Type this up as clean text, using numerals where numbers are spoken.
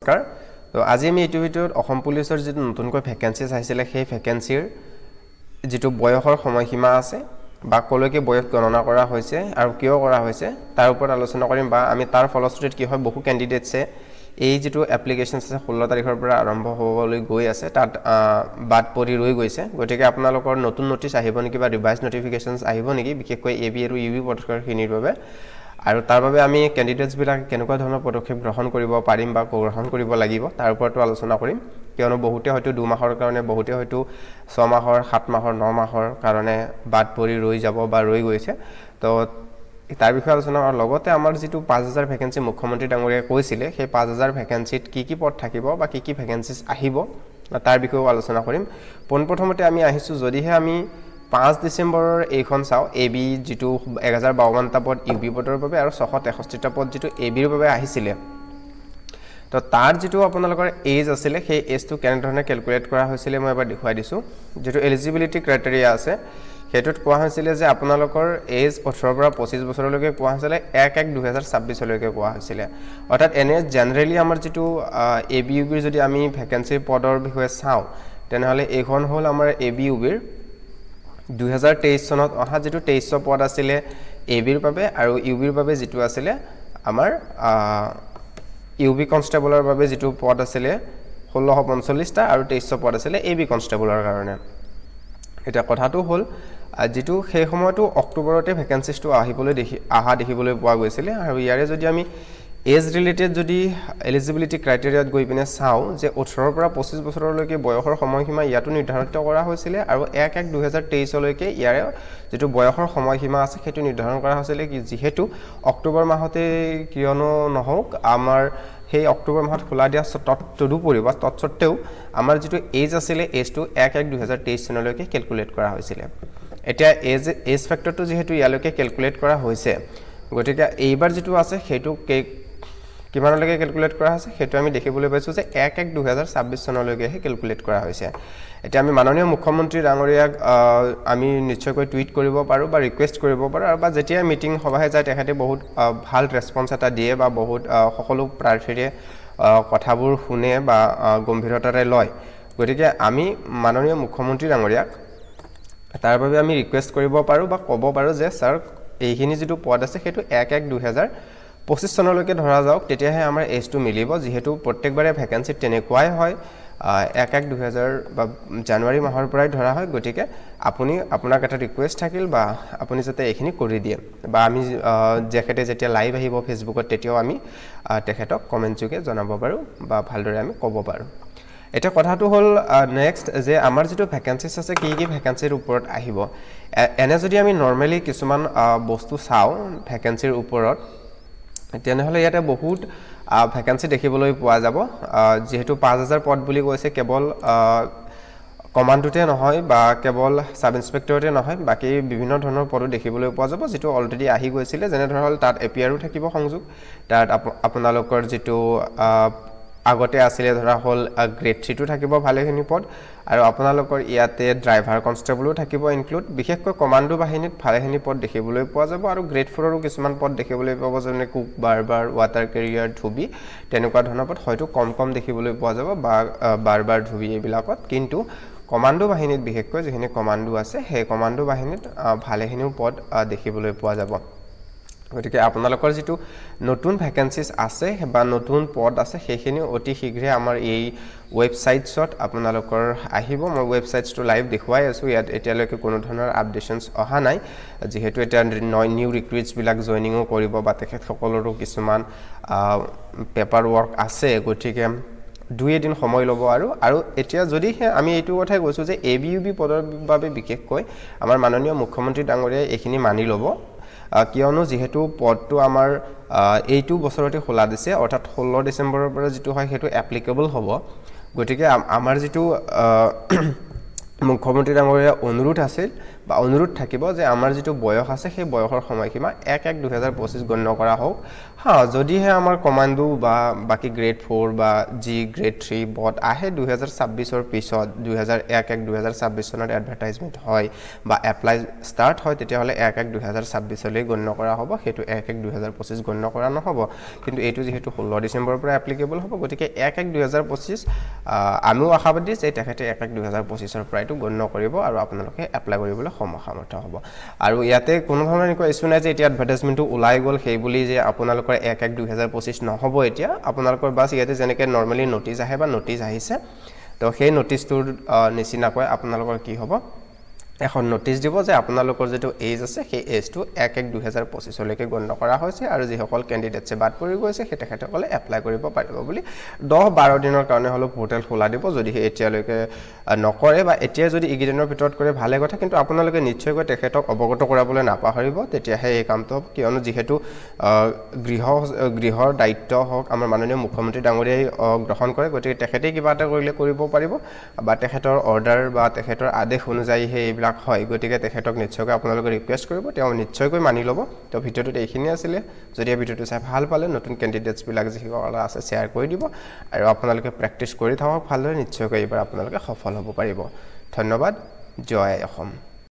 নমস্কাৰ তো আজি আমি এইটো ভিডিঅ'ত অসম পুলিচৰ যিটো নতুনকৈ ভ্যাকেন্সি চাইছিলে সেই ভ্যাকেন্সিৰ যিটো বয়সৰ সময়সীমা আছে বা কলৈকে বয়স গণনা কৰা হৈছে আৰু কিয় কৰা হৈছে তাৰ ওপৰত আলোচনা কৰিম বা আমি তাৰ ফলশ্ৰুতিত কি হয় বহু ক্যান্ডিডেটছে এই যেটো এপ্লিকেশন আছে 16 তাৰিখৰ পৰা আৰম্ভ হ'বলৈ গৈ আছে তাত বাদ পৰি ৰৈ গৈছে গতিকে আপোনালোকৰ নতুন নোটিছ আহিব নেকি বা ৰিভাইজ নোটিফিকেশনছ আহিব নেকি বিশেষকৈ এবি আৰু ইউবি পদক্ষেপখিনিৰ বাবে আৰু তাৰ বাবে আমি ক্যান্ডিডেটস বিলাক কেনেকুৱা ধৰণৰ পদক্ষেপ গ্ৰহণ কৰিব পাৰিম বা গ্ৰহণ কৰিব লাগিব তাৰ ওপৰতো আলোচনা কৰিম কিয়নো বহুতে হয়তো 2 মাহৰ কাৰণে বহুতে হয়তো 6 মাহৰ 7 মাহৰ 9 মাহৰ কাৰণে বাদ পৰি ৰৈ যাব বা ৰৈ গৈছে তো তাৰ বিষয়ে আলোচনা কৰাৰ লগতে আমাৰ যেটো 5000 ভ্যাকেন্সি মুখ্যমন্ত্ৰী ডাঙৰীয়াই কৈছিলে সেই 5000 ভ্যাকেন্সিত কি পদ থাকিব বা কি ভ্যাকেন্সিছ আহিব তাৰ বিষয়ে আলোচনা কৰিম পোনপ্ৰথমতে আমি আহিছো যদিহে আমি 5 ডিসেম্বৰৰ এইখন চাও এবি যেটো 1052 টা পদ ইউবি পদৰ বাবে আৰু 663 টা পদ যেটো এবিৰ বাবে আহিছিলে তো তাৰ যেটো আপোনালোকৰ এজ আছিল সেই এজটো কেনে ধৰণে ক্যালকুলেট কৰা হৈছিল মই এবাৰ দেখুৱাই দিছো যেটো এলিজিবিলিটি ক্ৰাইটেৰিয়া আছে হেতুত কোৱা হৈছিল যে আপোনালোকৰ এজ 18 পৰা 25 বছৰলৈকে কোৱা হৈছিল 1/1/2026 লৈকে কোৱা হৈছিল অৰ্থাৎ এনে জেনাৰেলি আমাৰ যেটো এবি ইউবিৰ যদি আমি ভ্যাকেন্সি পদৰ বিষয়ে চাও তেনেহলে এইখন হল আমাৰ এবি ইউবিৰ 2023 চনত অহা যেটো 2300 পদ আছিল এবিৰ বাবে আৰু ইউবিৰ বাবে যেটো আছিল আমাৰ ইউবি কনষ্টেবলৰ বাবে যেটো পদ আছিল 1645 টা আৰু 2300 পদ আছিল এবি কনষ্টেবলৰ কাৰণে এটা কথাটো হল যেটো সেই সময়টো অক্টোবৰতে ভ্যাকেন্সিটো আহিবলৈ দেখিবলৈ পোৱা গৈছিল আৰু ইয়াৰে যদি আমি এজ ৰিলেটেড যদি এলিজিবিলিটি ক্ৰাইটেৰিয়াত গৈ পিনে চাও যে 18 পৰা 25 বছৰলৈকে বয়সৰ সময়সীমা ইয়াটো নিৰ্ধাৰিত কৰা হৈছিল আৰু 1/1/2023 লৈকে ইয়াৰে যেটো বয়সৰ সময়সীমা আছে সেইটো নিৰ্ধাৰণ কৰা হৈছিল কি যেহেতু অক্টোবৰ মাহতে কিয়নো নহওক আমাৰ সেই অক্টোবৰ মাহত খোলা দিয়া তদুপৰি বা তৎসত্ত্বেও আমাৰ যেটো এজ আছিল এজটো 1/1/2023 চনলৈকে ক্যালকুলেট কৰা হৈছিল এতিয়া এজ ফ্যাক্টৰটো যেহেতু ইয়ালৈকে ক্যালকুলেট কৰা হৈছে গতিকে এইবাৰ যেটো আছে সেইটো কিমানলৈকে ক্যালকুলেট কৰা হৈছে হেতু আমি দেখিবলৈ পাইছো যে 1/1/2026 চনলৈকে ক্যালকুলেট কৰা হৈছে এতিয়া আমি মাননীয় মুখ্যমন্ত্ৰী ডাঙৰীয়াক আমি নিশ্চয়কৈ টুইট কৰিব পাৰো বা ৰিকুৱেষ্ট কৰিব পাৰো আৰু বা যেতিয়া মিটিং সভাহে যায় তেখেতে বহুত ভাল ৰেসপন্স এটা দিয়ে বা বহুত সকলো প্ৰাৰ্থীৰে কথাবোৰ শুনে বা গম্ভীৰতাৰে লয় গতিকে আমি মাননীয় মুখ্যমন্ত্ৰী ডাঙৰীয়াক তাৰ বাবে আমি ৰিকুৱেষ্ট কৰিব পাৰো বা ক'ব পাৰো যে স্যাৰ এইখিনি যেটো পদ আছে হেতু 1/1/2025 চনলৈকে ধৰা যাওক তেতিয়াহে আমাৰ এজটো মিলিব যেহেতু প্ৰত্যেকবাৰে ভ্যাকেন্সি তেনেকুৱাই হয় 1/1/2000 বা জানুৱাৰী মাহৰ পৰাই ধৰা হয় গতিকে আপুনি আপোনাক এটা ৰিকুৱেষ্ট থাকিল বা আপুনি যাতে এইখিনি কৰি দিয়ে বা আমি যেখেতে যেতিয়া লাইভ আহিব ফেসবুকত তেতিয়াও আমি তেখেতক কমেন্ট যোগে জনাব পাৰো বা ভালদৰে আমি ক'ব পাৰো এটা কথাটো হল নেক্সট যে আমাৰ যেটো ভ্যাকেন্সিছ আছে কি ভ্যাকেন্সিৰ ওপৰত আহিব এনে যদি আমি নৰমালি কিছুমান বস্তু চাও ভ্যাকেন্সিৰ ওপৰত তেনেহলে ইয়াতে বহুত ভ্যাকেন্সি দেখিবলৈ পোৱা যাব যেহেতু 5000 পদ বুলি কৈছে কেৱল কমান্ডোতে নহয় বা কেৱল সাব ইন্সপেক্টৰতে নহয় বাকি বিভিন্ন ধৰণৰ পদ দেখিবলৈ পোৱা যাব যেটো অলৰেডি আহি গৈছিল যেনে ধৰল তাত এপিআৰো থাকিব সংযোগ তাত আপোনালোকৰ যেটো আগতে আছিল ধৰা হল গ্ৰেড 3 টো থাকিব ভালেখিনি পদ আৰু আপোনালোকৰ ইয়াতে ড্ৰাইভাৰ কনষ্টেবলও থাকিব ইনক্লুড বিশেষকৈ কমান্ডো বাহিনীত ভালেখিনি পদ দেখিবলৈ পোৱা যাব আৰু গ্ৰেড 4 ৰো কিছুমান পদ দেখিবলৈ পাব যেনে কুক বাৰবাৰ ওয়াটাৰ কেৰিয়াৰ ধুবি তেনেকুৱা ধৰণৰ পদ হয়তো কম দেখিবলৈ পোৱা যাব বা বাৰবাৰ ধুবি এইবিলাকত কিন্তু কমান্ডো বাহিনীত বিশেষকৈ যেখিনি কমান্ডো আছে সেই কমান্ডো বাহিনীত ভালেখিনি পদ দেখিবলৈ পোৱা যাব গতিকে আপোনালোকৰ যেটো নতুন ভ্যাকেন্সিছ আছে বা নতুন পদ আছে সেইখিনি অতি শীঘ্ৰে আমাৰ এই ওয়েবসাইটছত আপোনালোকৰ আহিব মই ওয়েবসাইটটো লাইভ দেখুৱাই আছো ইয়াত এতিয়ালৈকে কোনো ধৰণৰ আপডেটছনছ অহা নাই যেহেতু এটা নিউ ৰিক্ৰুইটছ বিলাক জয়নিংও কৰিব বা তেখেত সকলৰো কিছুমান পেপাৰ ওয়াৰ্ক আছে গতিকে 2 দিন সময় লব আৰু এতিয়া যদি আমি এইটো কথাই কৈছো যে এবিইউবি পদৰ বাবে বিশেষকৈ আমাৰ মাননীয় মুখ্যমন্ত্ৰী ডাঙৰীয়াই এইখিনি মানি লব কিয়নো যেহেতু পদটো আমাৰ এইটো বছৰতে খোলা দিছে অৰ্থাৎ 16 ডিসেম্বৰৰ পৰা যেটো হয় হেতু এপ্লিকেবল হ'ব গতিকে আমাৰ যেটো মুখ্যমন্ত্ৰী ডাঙৰীয়া অনুৰোধ আছিল বা অনুৰোধ থাকিব যে আমাৰ যিটো বয়স আছে সেই বয়সৰ সময়সীমা 1/1/2025 গণ্য কৰা হোক যদিহে আমাৰ কমাণ্ডো বা বাকি গ্ৰেড 4 বা জি গ্ৰেড 3 বট আহে 2026 পিছত 2001/1/2026 চনত এডভাৰটাইজমেন্ট হয় বা এপ্লাই ষ্টাৰ্ট হয় তেতিয়াহলে 1/1/2026 লৈ গণ্য কৰা হ'ব হেতু 1/1/2025 গণ্য কৰা নহব কিন্তু এটো যেহেতু 16 ডিসেম্বৰৰ পৰা এপ্লিকেবল হ'ব গতিকে 1/1/2025 আমিও আশাবাদী যে তেখেতে 1/1/2025 পৰা এটো গণ্য কৰিব আৰু আপোনালোকে এপ্লাই কৰিবলৈ সমৰ্থ হ'ব আৰু ইয়াতে কোনো ধৰণৰ একো ইস্যু নাই যে এতিয়া এডভাৰটাইজমেন্টটো ওলাই গল সেই বুলি যে আপোনালোকৰ 1/1/2025 নহব এতিয়া আপোনালোকৰ বাস ইয়াতে যেনেকৈ নৰমালি নোটিস আহে বা নোটিস আহিছে তো সেই নোটিসটোৰ নিচিনাকৈ আপোনালোকৰ কি হ'ব এখন নোটিস দিব যে আপোনালোকৰ যেটো এজ আছে সেই এজটো 1/1/2025 লৈকে গণ্য কৰা হৈছে আৰু যিসকল ক্যান্ডিডেটছে বাদ পৰি গৈছে সেই তেখেতসকলে এপ্লাই কৰিব পাৰিব বুলি 10-12 দিনৰ কাৰণে হলো পোৰ্টেল খোলা দিব যদি এতিয়ালৈকে নকৰে বা এতিয়া যদি ইগিদিনৰ ভিতৰত কৰে ভালে কথা কিন্তু আপোনালোকে নিশ্চয়কৈ তেখেতক অৱগত কৰাবলৈ নাপাহৰিব তেতিয়াহে এই কামটো কিয়নো যেহেতু গৃহৰ দায়িত্ব হওক আমাৰ মাননীয় মুখ্যমন্ত্ৰী ডাঙৰীয়াই গ্ৰহণ কৰে গতিকে তেখেতে কিবা এটা কৰিলে কৰিব পাৰিব বা তেখেতৰ অৰ্ডাৰ বা তেখেতৰ আদেশ অনুযায়ী হে হয় গতিকে তেখেতক নিশ্চয়কৈ আপোনালোকে ৰিকুৱেষ্ট কৰিব তেওঁ নিশ্চয়কৈ মানি ল'ব তো ভিডিওটো এইখিনি আছিল যদি এই ভিডিওটো চাই ভাল পালে নতুন ক্যান্ডিডেটস বিলাক যিসকল আছে শেয়াৰ কৰি দিব আৰু আপোনালোকে প্ৰেক্টিছ কৰি থাকক ভালদৰে নিশ্চয়কৈ এবাৰ আপোনালোকে সফল হ'ব পাৰিব ধন্যবাদ জয় অসম